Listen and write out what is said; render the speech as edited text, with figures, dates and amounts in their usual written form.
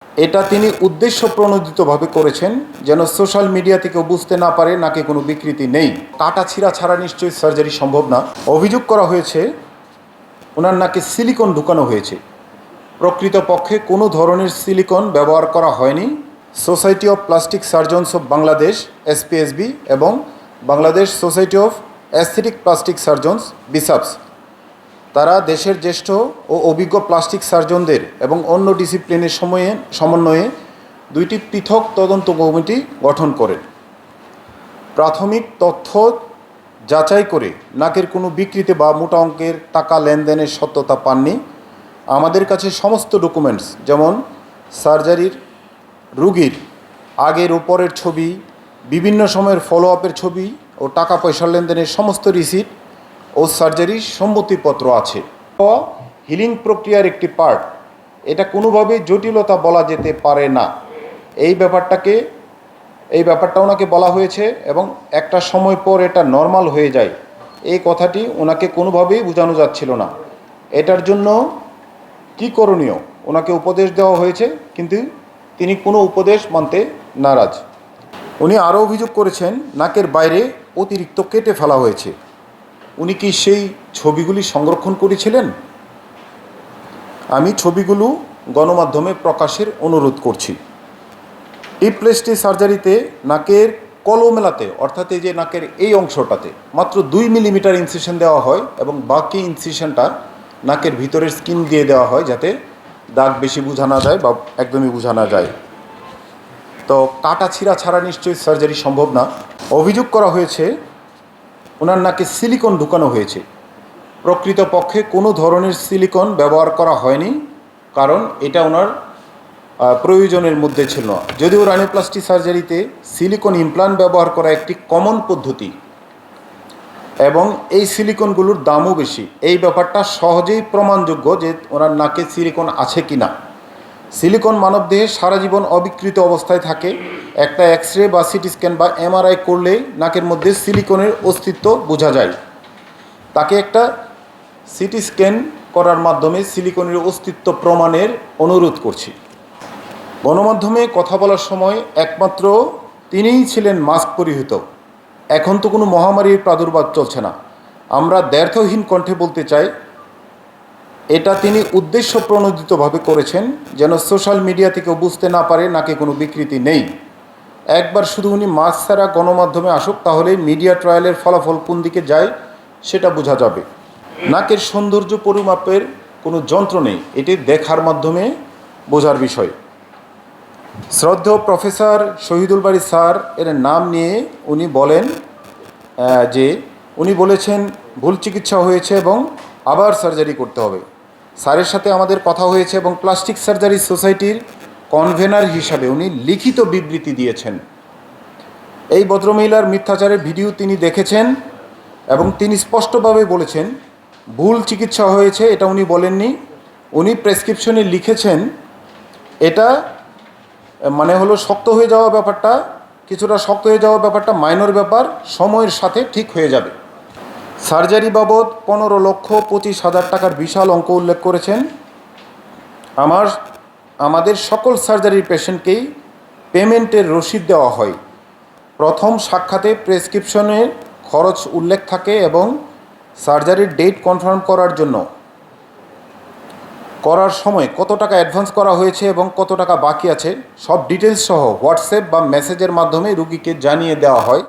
এটা তিনি উদ্দেশ্যপ্রণোদিতভাবে করেছেন যেন সোশ্যাল মিডিয়া থেকে বুঝতে না পারে নাকে কোনো বিকৃতি নেই। কাটা ছিঁড়া ছাড়া নিশ্চয়ই সার্জারি সম্ভব না। অভিযোগ করা হয়েছে ওনার নাকে সিলিকন ঢুকানো হয়েছে। প্রকৃতপক্ষে কোনো ধরনের সিলিকন ব্যবহার করা হয়নি। Society of plastic surgeons of Bangladesh SPSB এবং Bangladesh society of aesthetic plastic surgeons BSAPS তারা দেশের জ্যেষ্ঠ ও অভিজ্ঞ প্লাস্টিক সার্জনদের এবং অন্য ডিসিপ্লিনের সমন্বয়ে দুইটি পৃথক তদন্ত কমিটি গঠন করেন। প্রাথমিক তথ্য যাচাই করে নাকের কোনো বিকৃতি বা মোটা অঙ্কের টাকা লেনদেনের সত্যতা পাননি। আমাদের কাছে সমস্ত ডকুমেন্টস যেমন সার্জারির রুগীর আগের উপরের ছবি, বিভিন্ন সময়ের ফলো আপের ছবি ও টাকা পয়সার লেনদেনের সমস্ত রিসিট ও সার্জারির সম্মতিপত্র আছে। হিলিং প্রক্রিয়ার একটি পার্ট, এটা কোনোভাবেই জটিলতা বলা যেতে পারে না। এই ব্যাপারটা ওনাকে বলা হয়েছে এবং একটা সময় পর এটা নর্মাল হয়ে যায়, এই কথাটি ওনাকে কোনোভাবেই বোঝানো যাচ্ছিল না। এটার জন্য কী করণীয় ওনাকে উপদেশ দেওয়া হয়েছে, কিন্তু তিনি কোনো উপদেশ মানতে নারাজ। উনি আরও অভিযোগ করেছেন নাকের বাইরে অতিরিক্ত কেটে ফেলা হয়েছে। উনি কি সেই ছবিগুলি সংরক্ষণ করেছিলেন? আমি ছবিগুলো গণমাধ্যমে প্রকাশের অনুরোধ করছি। টিপলেস্টি সার্জারিতে নাকের কলমেলাতে, অর্থাৎ এই যে নাকের এই অংশটাতে মাত্র 2 মিলিমিটার ইনসিশন দেওয়া হয় এবং বাকি ইনসিশনটা নাকের ভিতরের স্কিন দিয়ে দেওয়া হয় যাতে দাগ বেশি বোঝা না যায় বা একদমই বোঝা না যায়। তো কাটা ছিঁড়া ছাড়া নিশ্চয়ই সার্জারি সম্ভব না। অভিযোগ করা হয়েছে ওনার নাকে সিলিকন ঢুকানো হয়েছে। প্রকৃতপক্ষে কোনো ধরনের সিলিকন ব্যবহার করা হয়নি, কারণ এটা ওনার প্রয়োজনের মধ্যে ছিল না। যদিও রাইনোপ্লাস্টি সার্জারিতে সিলিকন ইমপ্লান্ট ব্যবহার করা একটি কমন পদ্ধতি এবং এই সিলিকনগুলোর দামও বেশি। এই ব্যাপারটা সহজেই প্রমাণযোগ্য যে ওনার নাকে সিলিকন আছে কি না। সিলিকন মানবদেহে সারা জীবন অবিকৃত অবস্থায় থাকে। একটা এক্সরে বা সিটি স্ক্যান বা MRI করলেই নাকের মধ্যে সিলিকনের অস্তিত্ব বোঝা যায়। তাকে একটা সিটি স্ক্যান করার মাধ্যমে সিলিকনের অস্তিত্ব প্রমাণের অনুরোধ করছি। গণমাধ্যমে কথা বলার সময় একমাত্র তিনিই ছিলেন মাস্ক পরিহিত। এখন তো কোনো মহামারীর প্রাদুর্ভাব চলছে না। আমরা দ্ব্যর্থহীন কণ্ঠে বলতে চাই, এটা তিনি উদ্দেশ্যপ্রণোদিতভাবে করেছেন যেন সোশ্যাল মিডিয়া থেকে বুঝতে না পারে নাকে কোনো বিকৃতি নেই। একবার শুধু উনি মাস্ক ছাড়া গণমাধ্যমে আসুক, তাহলে মিডিয়া ট্রায়ালের ফলাফল কোন দিকে যায় সেটা বোঝা যাবে। নাকের সৌন্দর্য পরিমাপের কোনো যন্ত্র নেই, এটি দেখার মাধ্যমে বোঝার বিষয়। শ্রদ্ধেয় প্রফেসর শহীদুল বারী স্যার এর নাম নিয়ে উনি বলেন যে উনি বলেছেন ভুল চিকিৎসা হয়েছে এবং আবার সার্জারি করতে হবে। স্যারের সাথে আমাদের কথা হয়েছে এবং প্লাস্টিক সার্জারি সোসাইটির কনভেনার হিসাবে উনি লিখিত বিবৃতি দিয়েছেন। এই ভদ্রমহিলার মিথ্যাচারের ভিডিও তিনি দেখেছেন এবং তিনি স্পষ্টভাবে বলেছেন ভুল চিকিৎসা হয়েছে, এটা উনি বলেননি। উনি প্রেসক্রিপশনে লিখেছেন এটা মানে হলো শক্ত হয়ে যাওয়া ব্যাপারটা, কিছুটা শক্ত হয়ে যাওয়া ব্যাপারটা মাইনর ব্যাপার, সময়ের সাথে ঠিক হয়ে যাবে। সার্জারি বাবদ 15,25,000 টাকার বিশাল অঙ্ক উল্লেখ করেছেন। আমাদের সকল সার্জারির পেশেন্টকেই পেমেন্টের রসিদ দেওয়া হয়। প্রথম সাক্ষাতে প্রেসক্রিপশনের খরচ উল্লেখ থাকে এবং সার্জারির ডেট কনফার্ম করার সময় কত টাকা অ্যাডভান্স করা হয়েছে এবং কত টাকা বাকি আছে সব ডিটেলস সহ হোয়াটসঅ্যাপ বা মেসেজের মাধ্যমে রুগীকে জানিয়ে দেওয়া হয়।